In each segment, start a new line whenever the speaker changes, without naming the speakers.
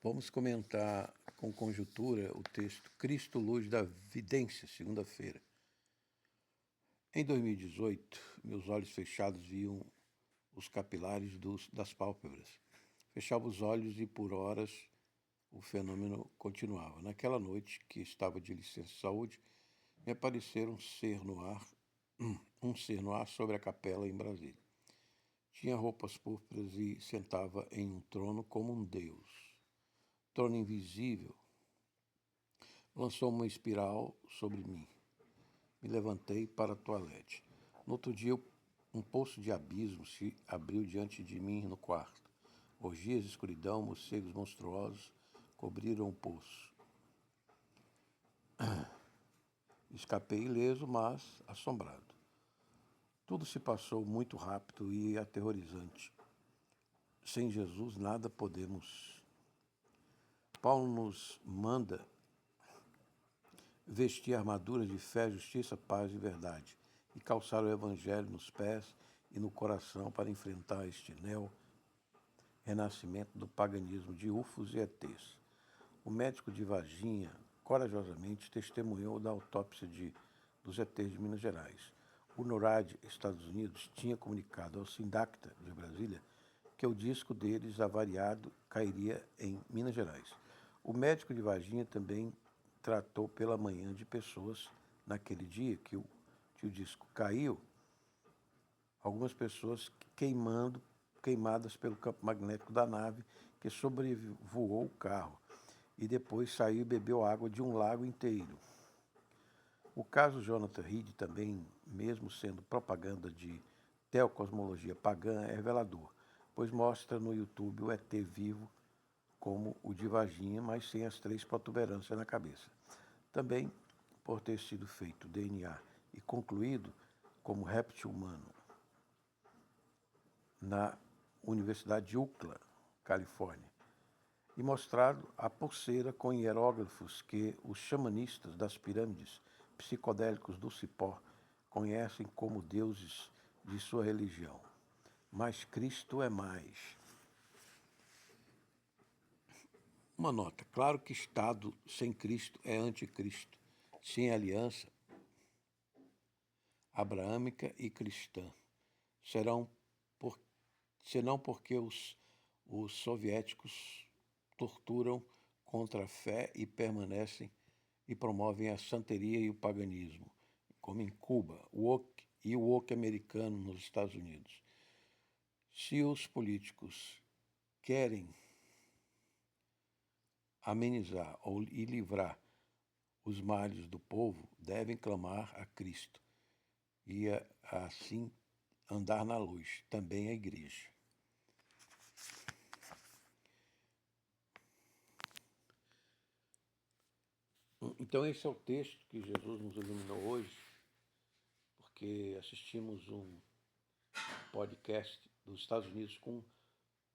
Vamos comentar com conjuntura o texto Cristo Luz da Vidência, segunda-feira. Em 2018, meus olhos fechados viam os capilares das pálpebras. Fechava os olhos e por horas o fenômeno continuava. Naquela noite, que estava de licença de saúde, me apareceu um ser no ar sobre a capela em Brasília. Tinha roupas púrpuras e sentava em um trono como um deus. Trono invisível lançou uma espiral sobre mim. Me levantei para a toalete. No outro dia, um poço de abismo se abriu diante de mim no quarto. Orgias, escuridão, morcegos monstruosos cobriram o poço. Escapei ileso, mas assombrado. Tudo se passou muito rápido e aterrorizante. Sem Jesus, nada podemos. Paulo nos manda vestir armaduras de fé, justiça, paz e verdade, e calçar o evangelho nos pés e no coração para enfrentar este renascimento do paganismo de ufos e ETs. O médico de Varginha corajosamente testemunhou da autópsia dos ETs de Minas Gerais. O NORAD, Estados Unidos, tinha comunicado ao Sindacta de Brasília que o disco deles avariado cairia em Minas Gerais. O médico de Varginha também tratou pela manhã de pessoas, naquele dia que o disco caiu, algumas pessoas queimadas pelo campo magnético da nave que sobrevoou o carro e depois saiu e bebeu água de um lago inteiro. O caso Jonathan Reed também, mesmo sendo propaganda de teocosmologia pagã, é revelador, pois mostra no YouTube o ET vivo como o de Varginha, mas sem as 3 protuberâncias na cabeça. Também por ter sido feito DNA e concluído como réptil humano na Universidade de UCLA, Califórnia, e mostrado a pulseira com hieróglifos que os xamanistas das pirâmides psicodélicos do Cipó conhecem como deuses de sua religião. Mas Cristo é mais. Uma nota, claro que Estado sem Cristo é anticristo, sem aliança abraâmica e cristã. Senão porque os soviéticos torturam contra a fé e permanecem e promovem a santeria e o paganismo, como em Cuba, o woke americano nos Estados Unidos. Se os políticos querem amenizar e livrar os males do povo, devem clamar a Cristo e assim andar na luz, também a igreja. Então esse é o texto que Jesus nos iluminou hoje, porque assistimos um podcast dos Estados Unidos com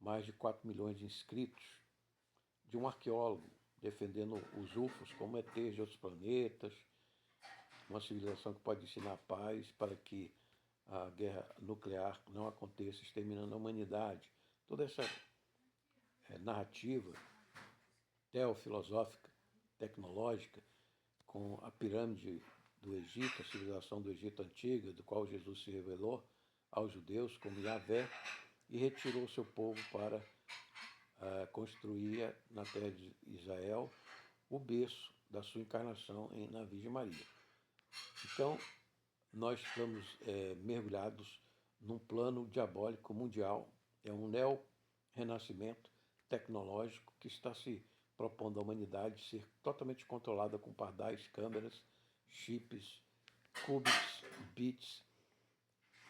mais de 4 milhões de inscritos, de um arqueólogo defendendo os UFOs como ETs de outros planetas, uma civilização que pode ensinar paz para que a guerra nuclear não aconteça, exterminando a humanidade. Toda essa narrativa teofilosófica, tecnológica, com a pirâmide do Egito, a civilização do Egito antiga, do qual Jesus se revelou aos judeus como Yahvé, e retirou seu povo para construir na terra de Israel o berço da sua encarnação na Virgem Maria. Então, nós estamos mergulhados num plano diabólico mundial, é um neo-renascimento tecnológico que está se propondo à humanidade ser totalmente controlada com pardais, câmeras, chips, qubits, bits,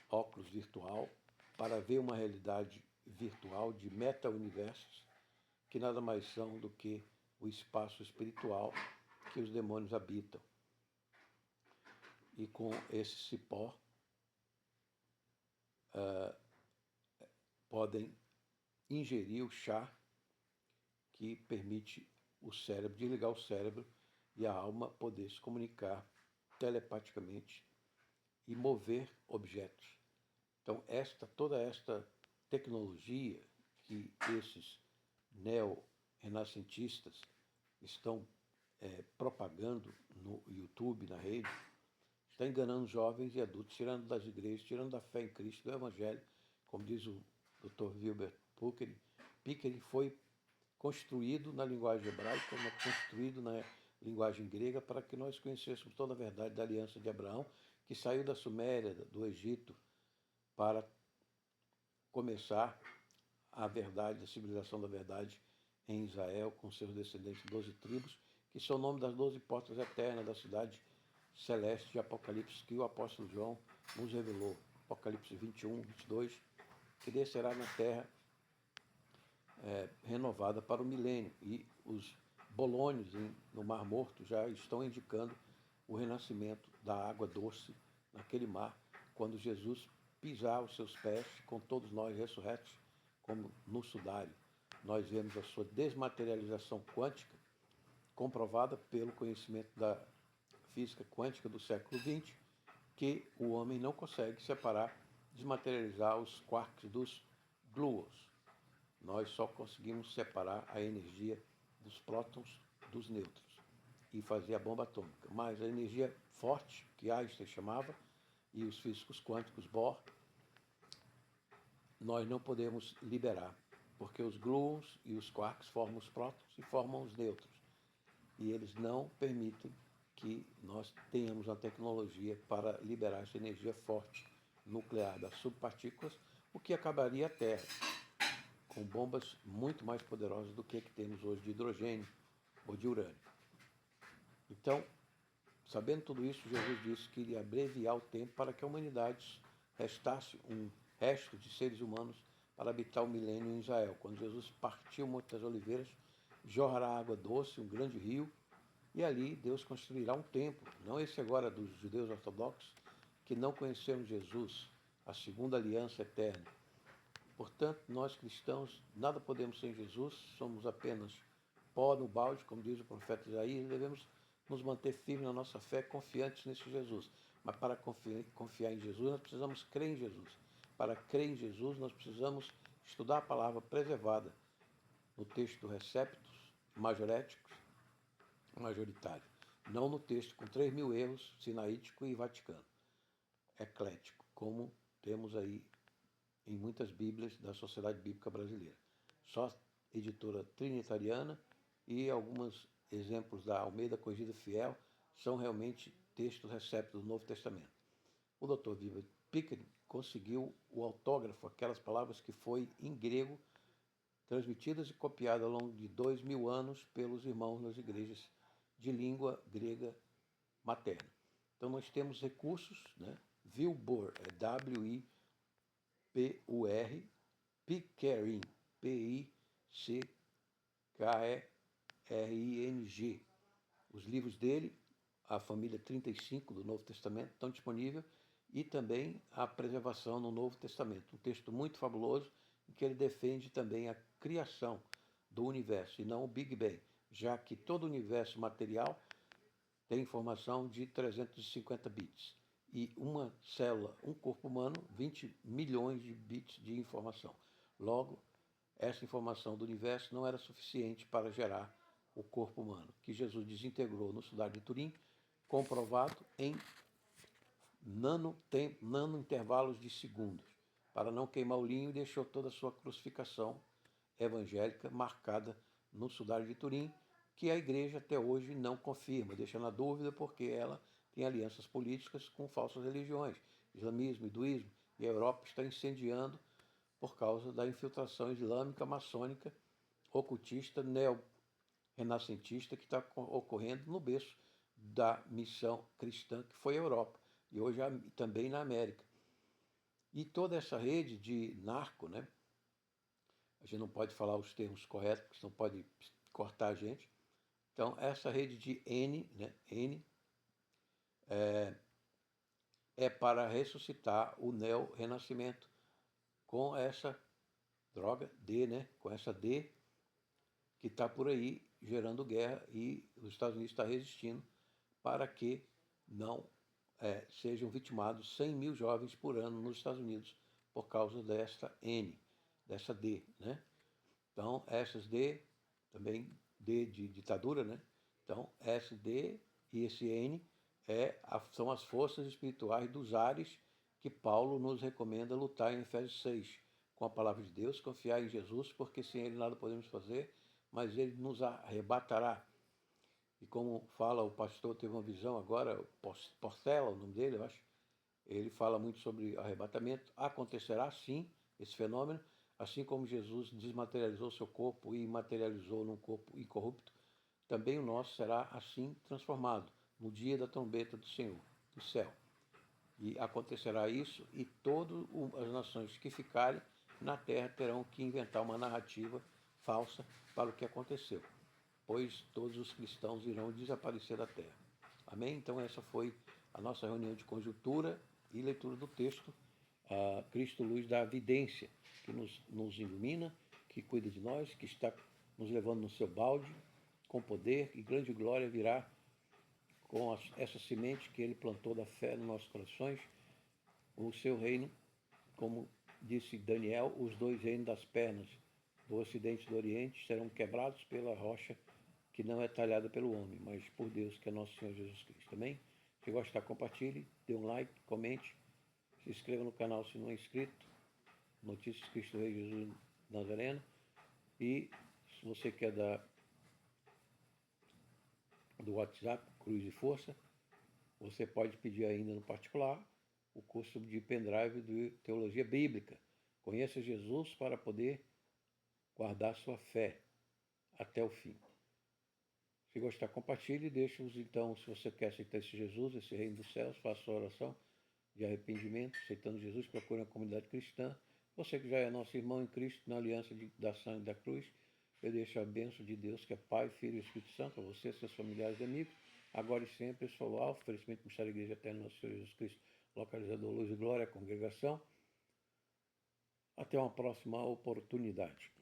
óculos virtual, para ver uma realidade virtual de meta-universos que nada mais são do que o espaço espiritual que os demônios habitam. E com esse cipó podem ingerir o chá que permite o cérebro, desligar o cérebro e a alma poder se comunicar telepaticamente e mover objetos. Então, toda esta tecnologia que esses renascentistas estão propagando no YouTube, na rede, está enganando jovens e adultos, tirando das igrejas, tirando da fé em Cristo, do Evangelho, como diz o Dr. Wilbert Pickering, foi construído na linguagem hebraica, construído na linguagem grega, para que nós conhecêssemos toda a verdade da aliança de Abraão, que saiu da Suméria, do Egito, para começar a verdade, a civilização da verdade em Israel, com seus descendentes, 12 tribos, que são o nome das 12 portas eternas da cidade celeste de Apocalipse, que o apóstolo João nos revelou. Apocalipse 21, 22, que descerá na terra renovada para o milênio. E os bolônios no Mar Morto já estão indicando o renascimento da água doce naquele mar, quando Jesus pisar os seus pés, com todos nós ressurretos, como no sudário. Nós vemos a sua desmaterialização quântica, comprovada pelo conhecimento da física quântica do século XX, que o homem não consegue separar, desmaterializar os quarks dos gluons. Nós só conseguimos separar a energia dos prótons dos nêutrons e fazer a bomba atômica. Mas a energia forte, que Einstein chamava, e os físicos quânticos Bohr, nós não podemos liberar, porque os gluons e os quarks formam os prótons e formam os nêutrons. E eles não permitem que nós tenhamos a tecnologia para liberar essa energia forte nuclear das subpartículas, o que acabaria a Terra, com bombas muito mais poderosas do que temos hoje de hidrogênio ou de urânio. Então, sabendo tudo isso, Jesus disse que iria abreviar o tempo para que a humanidade restasse um resto de seres humanos para habitar o milênio em Israel. Quando Jesus partiu o Monte das Oliveiras, jorrará água doce, um grande rio, e ali Deus construirá um templo, não esse agora dos judeus ortodoxos, que não conheceram Jesus, a segunda aliança eterna. Portanto, nós cristãos nada podemos sem Jesus, somos apenas pó no balde, como diz o profeta Isaías, e devemos nos manter firmes na nossa fé, confiantes nesse Jesus. Mas para confiar em Jesus, nós precisamos crer em Jesus. Para crer em Jesus, nós precisamos estudar a palavra preservada no texto Receptus, majoréticos, majoritário. Não no texto com 3.000 erros, sinaítico e vaticano. Eclético, como temos aí em muitas bíblias da Sociedade Bíblica Brasileira. Só editora trinitariana e alguns exemplos da Almeida Corrigida Fiel são realmente textos receptos do Novo Testamento. O Dr. Wilbert Pickering conseguiu o autógrafo, aquelas palavras que foi em grego, transmitidas e copiadas ao longo de 2.000 anos pelos irmãos nas igrejas de língua grega materna. Então nós temos recursos, né? Wilbur, é W-I-P-U-R, Pickering, P-I-C-K-E-R-I-N-G. Os livros dele, a família 35 do Novo Testamento, estão disponíveis, e também a preservação no Novo Testamento. Um texto muito fabuloso, em que ele defende também a criação do universo, e não o Big Bang, já que todo o universo material tem informação de 350 bits. E uma célula, um corpo humano, 20 milhões de bits de informação. Logo, essa informação do universo não era suficiente para gerar o corpo humano, que Jesus desintegrou no Sudário de Turim, comprovado em nano-intervalos de segundos, para não queimar o linho, e deixou toda a sua crucificação evangélica marcada no Sudário de Turim, que a igreja até hoje não confirma, deixa na dúvida, porque ela tem alianças políticas com falsas religiões, islamismo, hinduísmo, e a Europa está incendiando por causa da infiltração islâmica, maçônica, ocultista, neo-renascentista que está ocorrendo no berço da missão cristã, que foi a Europa, e hoje também na América. E toda essa rede de narco, né? A gente não pode falar os termos corretos, porque senão pode cortar a gente. Então, essa rede de N, né? N, é para ressuscitar o neo-renascimento com essa droga D, né? Com essa D que está por aí gerando guerra, e os Estados Unidos estão resistindo para que não sejam vitimados 100.000 jovens por ano nos Estados Unidos por causa dessa N, dessa D, né? Então, essas D também D de ditadura, né? Então, SD e esse N são as forças espirituais dos ares que Paulo nos recomenda lutar em Efésios 6, com a palavra de Deus, confiar em Jesus, porque sem Ele nada podemos fazer, mas Ele nos arrebatará. E como fala o pastor, teve uma visão agora, Portela, o nome dele, eu acho, ele fala muito sobre arrebatamento. Acontecerá sim esse fenômeno, assim como Jesus desmaterializou seu corpo e materializou num corpo incorrupto, também o nosso será assim transformado no dia da trombeta do Senhor, do céu. E acontecerá isso, e todas as nações que ficarem na terra terão que inventar uma narrativa falsa para o que aconteceu, pois todos os cristãos irão desaparecer da terra. Amém? Então essa foi a nossa reunião de conjuntura e leitura do texto, a Cristo Luz da Vidência, que nos ilumina, que cuida de nós, que está nos levando no seu balde, com poder e grande glória virá com essa semente que ele plantou da fé nos nossos corações, o seu reino, como disse Daniel, os dois reinos das pernas, do Ocidente e do Oriente, serão quebrados pela rocha que não é talhada pelo homem, mas por Deus, que é nosso Senhor Jesus Cristo. Amém? Se gostar, compartilhe, dê um like, comente, se inscreva no canal se não é inscrito. Notícias Cristo Rei Jesus Nazareno. E se você quer do WhatsApp, Cruz e Força, você pode pedir ainda no particular o curso de pendrive de Teologia Bíblica. Conheça Jesus para poder guardar sua fé até o fim. Se gostar, compartilhe e deixe-os então, se você quer aceitar esse Jesus, esse reino dos céus, faça sua oração de arrependimento, aceitando Jesus, procure uma comunidade cristã. Você que já é nosso irmão em Cristo, na aliança da sangue da cruz, eu deixo a bênção de Deus, que é Pai, Filho e Espírito Santo, a você, seus familiares e amigos, agora e sempre. Eu sou o Alfa, oferecimento do Mistério da Igreja Eterna, nosso Senhor Jesus Cristo, localizador Luz e Glória, congregação. Até uma próxima oportunidade.